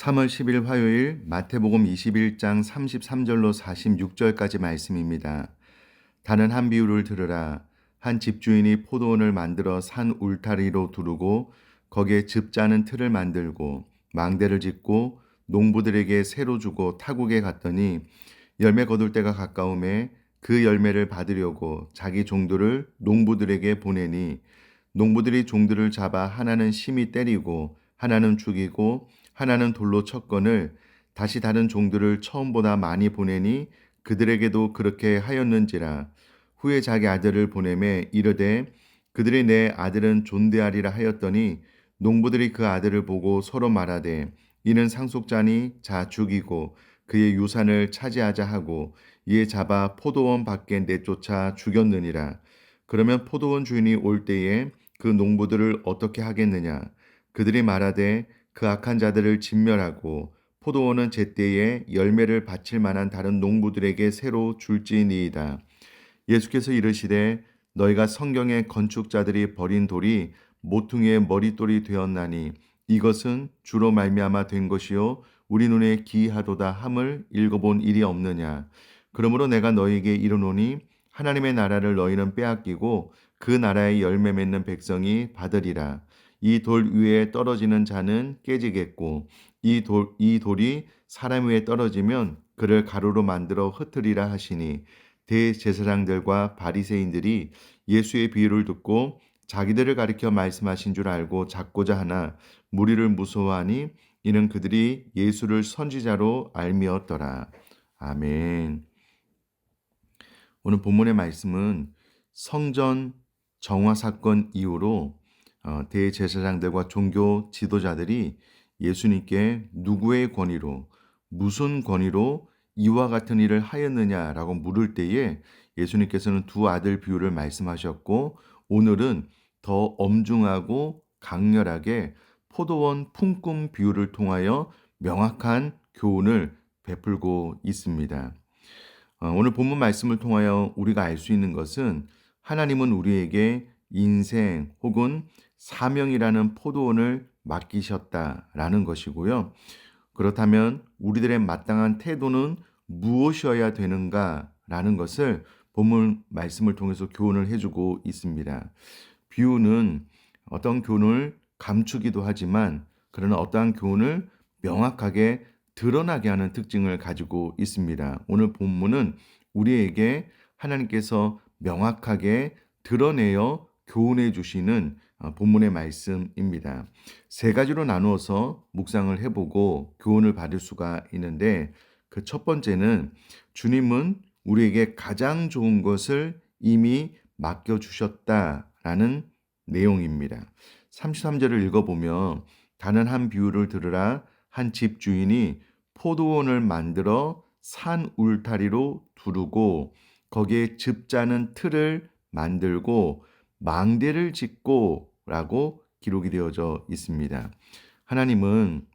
3월 10일 화요일 마태복음 21장 33절로 46절까지 말씀입니다. 다른 한 비유를 들으라. 한 집주인이 포도원을 만들어 산 울타리로 두르고 거기에 즙 짜는 틀을 만들고 망대를 짓고 농부들에게 새로 주고 타국에 갔더니 열매 거둘 때가 가까움에 그 열매를 받으려고 자기 종들을 농부들에게 보내니 농부들이 종들을 잡아 하나는 심히 때리고 하나는 죽이고 하나는 돌로 쳤거늘 다시 다른 종들을 처음보다 많이 보내니 그들에게도 그렇게 하였는지라. 후에 자기 아들을 보내매 이르되 그들이 내 아들은 존대하리라 하였더니 농부들이 그 아들을 보고 서로 말하되 이는 상속자니 자 죽이고 그의 유산을 차지하자 하고 이에 잡아 포도원 밖에 내쫓아 죽였느니라. 그러면 포도원 주인이 올 때에 그 농부들을 어떻게 하겠느냐? 그들이 말하되 그 악한 자들을 진멸하고 포도원은 제때에 열매를 바칠 만한 다른 농부들에게 새로 줄지니이다. 예수께서 이르시되 너희가 성경의 건축자들이 버린 돌이 모퉁이의 머릿돌이 되었나니 이것은 주로 말미암아 된 것이요 우리 눈에 기이하도다 함을 읽어본 일이 없느냐. 그러므로 내가 너희에게 이르노니 하나님의 나라를 너희는 빼앗기고 그 나라의 열매 맺는 백성이 받으리라. 이 돌 위에 떨어지는 자는 깨지겠고 이 돌이 사람 위에 떨어지면 그를 가루로 만들어 흩으리라 하시니 대제사장들과 바리새인들이 예수의 비유를 듣고 자기들을 가리켜 말씀하신 줄 알고 잡고자 하나 무리를 무서워하니 이는 그들이 예수를 선지자로 알미었더라. 아멘. 오늘 본문의 말씀은 성전 정화 사건 이후로 대제사장들과 종교 지도자들이 예수님께 누구의 권위로 무슨 권위로 이와 같은 일을 하였느냐라고 물을 때에 예수님께서는 두 아들 비유를 말씀하셨고 오늘은 더 엄중하고 강렬하게 포도원 품꾼 비유를 통하여 명확한 교훈을 베풀고 있습니다. 오늘 본문 말씀을 통하여 우리가 알 수 있는 것은 하나님은 우리에게 인생 혹은 사명이라는 포도원을 맡기셨다라는 것이고요. 그렇다면 우리들의 마땅한 태도는 무엇이어야 되는가라는 것을 본문 말씀을 통해서 교훈을 해주고 있습니다. 비유는 어떤 교훈을 감추기도 하지만 그러나 어떠한 교훈을 명확하게 드러나게 하는 특징을 가지고 있습니다. 오늘 본문은 우리에게 하나님께서 명확하게 드러내어 교훈해 주시는 본문의 말씀입니다. 세 가지로 나누어서 묵상을 해보고 교훈을 받을 수가 있는데 그 첫 번째는 주님은 우리에게 가장 좋은 것을 이미 맡겨주셨다라는 내용입니다. 33절을 읽어보면 다른 한 비유를 들으라. 한 집주인이 포도원을 만들어 산 울타리로 두르고 거기에 즙 짜는 틀을 만들고 망대를 짓고 라고 기록이 되어져 있습니다. 하나님은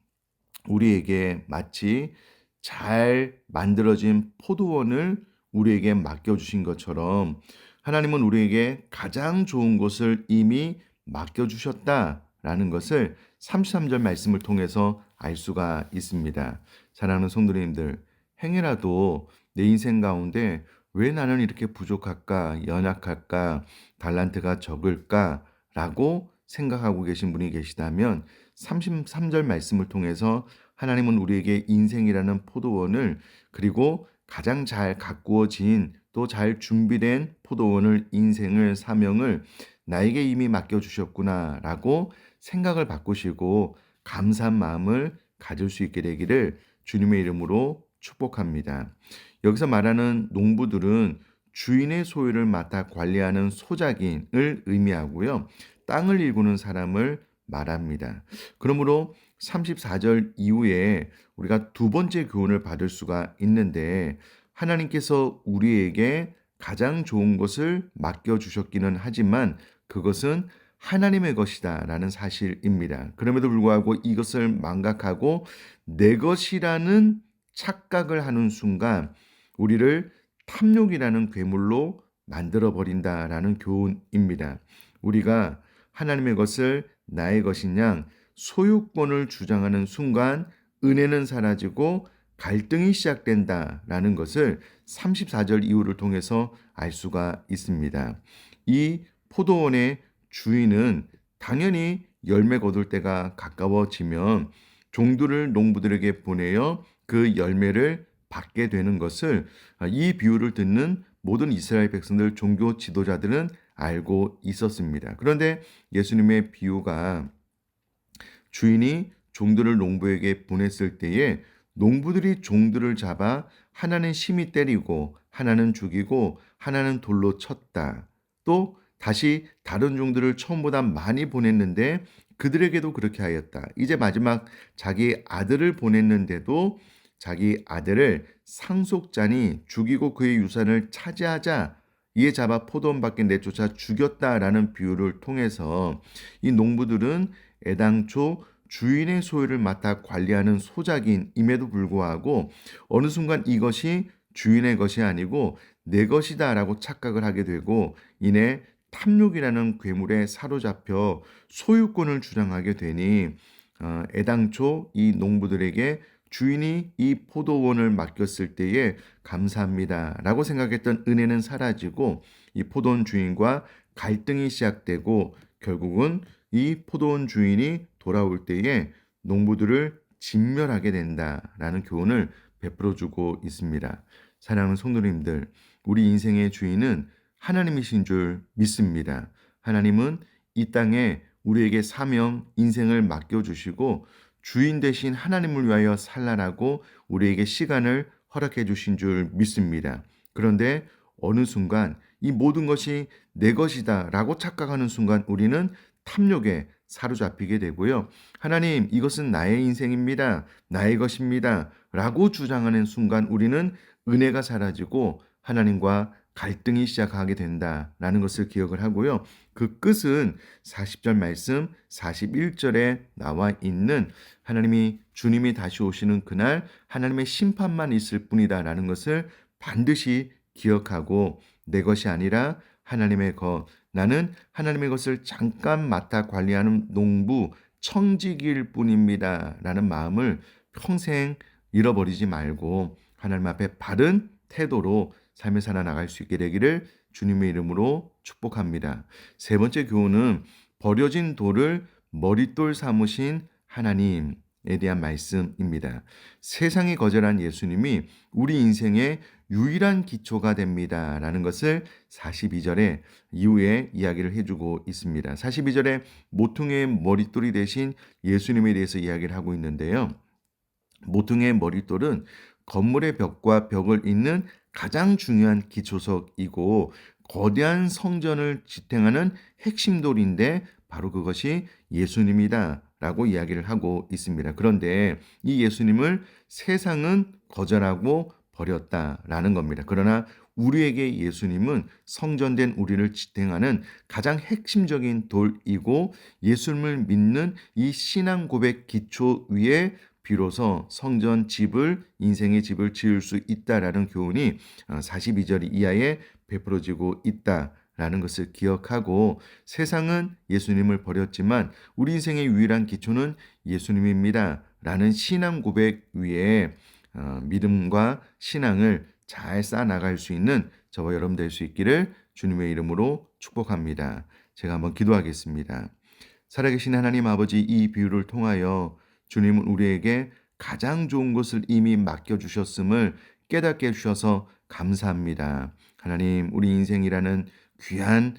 우리에게 마치 잘 만들어진 포도원을 우리에게 맡겨주신 것처럼 하나님은 우리에게 가장 좋은 것을 이미 맡겨주셨다라는 것을 33절 말씀을 통해서 알 수가 있습니다. 사랑하는 성도님들, 행여라도 내 인생 가운데 왜 나는 이렇게 부족할까, 연약할까, 달란트가 적을까 라고 생각하고 계신 분이 계시다면 33절 말씀을 통해서 하나님은 우리에게 인생이라는 포도원을 그리고 가장 잘 가꾸어진 또 잘 준비된 포도원을 인생을 사명을 나에게 이미 맡겨주셨구나 라고 생각을 바꾸시고 감사한 마음을 가질 수 있게 되기를 주님의 이름으로 축복합니다. 여기서 말하는 농부들은 주인의 소유를 맡아 관리하는 소작인을 의미하고요. 땅을 일구는 사람을 말합니다. 그러므로 34절 이후에 우리가 두 번째 교훈을 받을 수가 있는데 하나님께서 우리에게 가장 좋은 것을 맡겨주셨기는 하지만 그것은 하나님의 것이다 라는 사실입니다. 그럼에도 불구하고 이것을 망각하고 내 것이라는 착각을 하는 순간 우리를 탐욕이라는 괴물로 만들어 버린다라는 교훈입니다. 우리가 하나님의 것을 나의 것인 양 소유권을 주장하는 순간 은혜는 사라지고 갈등이 시작된다라는 것을 34절 이후를 통해서 알 수가 있습니다. 이 포도원의 주인은 당연히 열매 거둘 때가 가까워지면 종들을 농부들에게 보내어 그 열매를 받게 되는 것을 이 비유를 듣는 모든 이스라엘 백성들 종교 지도자들은 알고 있었습니다. 그런데 예수님의 비유가 주인이 종들을 농부에게 보냈을 때에 농부들이 종들을 잡아 하나는 심히 때리고 하나는 죽이고 하나는 돌로 쳤다. 또 다시 다른 종들을 처음보다 많이 보냈는데 그들에게도 그렇게 하였다. 이제 마지막 자기 아들을 보냈는데도 자기 아들을 상속자니 죽이고 그의 유산을 차지하자 이에 잡아 포도원 밖에 내쫓아 죽였다라는 비유를 통해서 이 농부들은 애당초 주인의 소유를 맡아 관리하는 소작인임에도 불구하고 어느 순간 이것이 주인의 것이 아니고 내 것이다라고 착각을 하게 되고 이내 탐욕이라는 괴물에 사로잡혀 소유권을 주장하게 되니 애당초 이 농부들에게 주인이 이 포도원을 맡겼을 때에 감사합니다라고 생각했던 은혜는 사라지고 이 포도원 주인과 갈등이 시작되고 결국은 이 포도원 주인이 돌아올 때에 농부들을 진멸하게 된다라는 교훈을 베풀어주고 있습니다. 사랑하는 성도님들, 우리 인생의 주인은 하나님이신 줄 믿습니다. 하나님은 이 땅에 우리에게 사명, 인생을 맡겨주시고 주인 되신 하나님을 위하여 살라라고 우리에게 시간을 허락해 주신 줄 믿습니다. 그런데 어느 순간 이 모든 것이 내 것이다 라고 착각하는 순간 우리는 탐욕에 사로잡히게 되고요. 하나님, 이것은 나의 인생입니다. 나의 것입니다. 라고 주장하는 순간 우리는 은혜가 사라지고 하나님과 갈등이 시작하게 된다라는 것을 기억을 하고요. 그 끝은 40절 말씀 41절에 나와 있는 하나님이 주님이 다시 오시는 그날 하나님의 심판만 있을 뿐이다라는 것을 반드시 기억하고 내 것이 아니라 하나님의 것, 나는 하나님의 것을 잠깐 맡아 관리하는 농부 청직일 뿐입니다 라는 마음을 평생 잃어버리지 말고 하나님 앞에 바른 태도로 삶을 살아나갈 수 있게 되기를 주님의 이름으로 축복합니다. 세 번째 교훈은 버려진 돌을 머릿돌 삼으신 하나님에 대한 말씀입니다. 세상이 거절한 예수님이 우리 인생의 유일한 기초가 됩니다 라는 것을 42절에 이후에 이야기를 해주고 있습니다. 42절에 모퉁이의 머릿돌이 되신 예수님에 대해서 이야기를 하고 있는데요. 모퉁이의 머릿돌은 건물의 벽과 벽을 잇는 가장 중요한 기초석이고 거대한 성전을 지탱하는 핵심 돌인데 바로 그것이 예수님이다 라고 이야기를 하고 있습니다. 그런데 이 예수님을 세상은 거절하고 버렸다라는 겁니다. 그러나 우리에게 예수님은 성전된 우리를 지탱하는 가장 핵심적인 돌이고 예수님을 믿는 이 신앙 고백 기초 위에 비로소 성전 집을 인생의 집을 지을 수 있다라는 교훈이 42절 이하에 베풀어지고 있다라는 것을 기억하고 세상은 예수님을 버렸지만 우리 인생의 유일한 기초는 예수님입니다 라는 신앙 고백 위에 믿음과 신앙을 잘 쌓아나갈 수 있는 저와 여러분 될 수 있기를 주님의 이름으로 축복합니다. 제가 한번 기도하겠습니다. 살아계신 하나님 아버지, 이 비유를 통하여 주님은 우리에게 가장 좋은 것을 이미 맡겨주셨음을 깨닫게 해주셔서 감사합니다. 하나님, 우리 인생이라는 귀한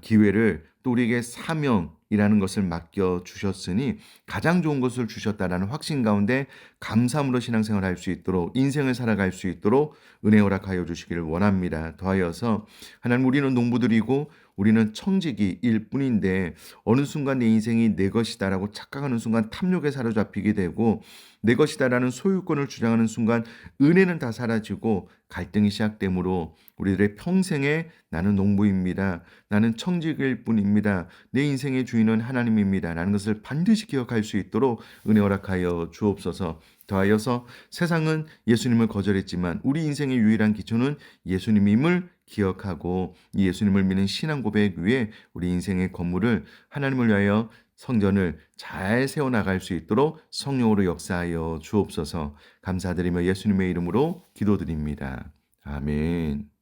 기회를 또 우리에게 사명이라는 것을 맡겨주셨으니 가장 좋은 것을 주셨다라는 확신 가운데 감사함으로 신앙생활을 할 수 있도록 인생을 살아갈 수 있도록 은혜 허락하여 주시기를 원합니다. 더하여서 하나님, 우리는 농부들이고 우리는 청지기일 뿐인데 어느 순간 내 인생이 내 것이다라고 착각하는 순간 탐욕에 사로잡히게 되고 내 것이다라는 소유권을 주장하는 순간 은혜는 다 사라지고 갈등이 시작되므로 우리들의 평생에 나는 농부입니다. 나는 청지기일 뿐입니다. 내 인생의 주인은 하나님입니다. 라는 것을 반드시 기억할 수 있도록 은혜 허락하여 주옵소서. 더하여서 세상은 예수님을 거절했지만 우리 인생의 유일한 기초는 예수님임을 기억하고 이 예수님을 믿는 신앙 고백 위에 우리 인생의 건물을 하나님을 위하여 성전을 잘 세워나갈 수 있도록 성령으로 역사하여 주옵소서. 감사드리며 예수님의 이름으로 기도드립니다. 아멘.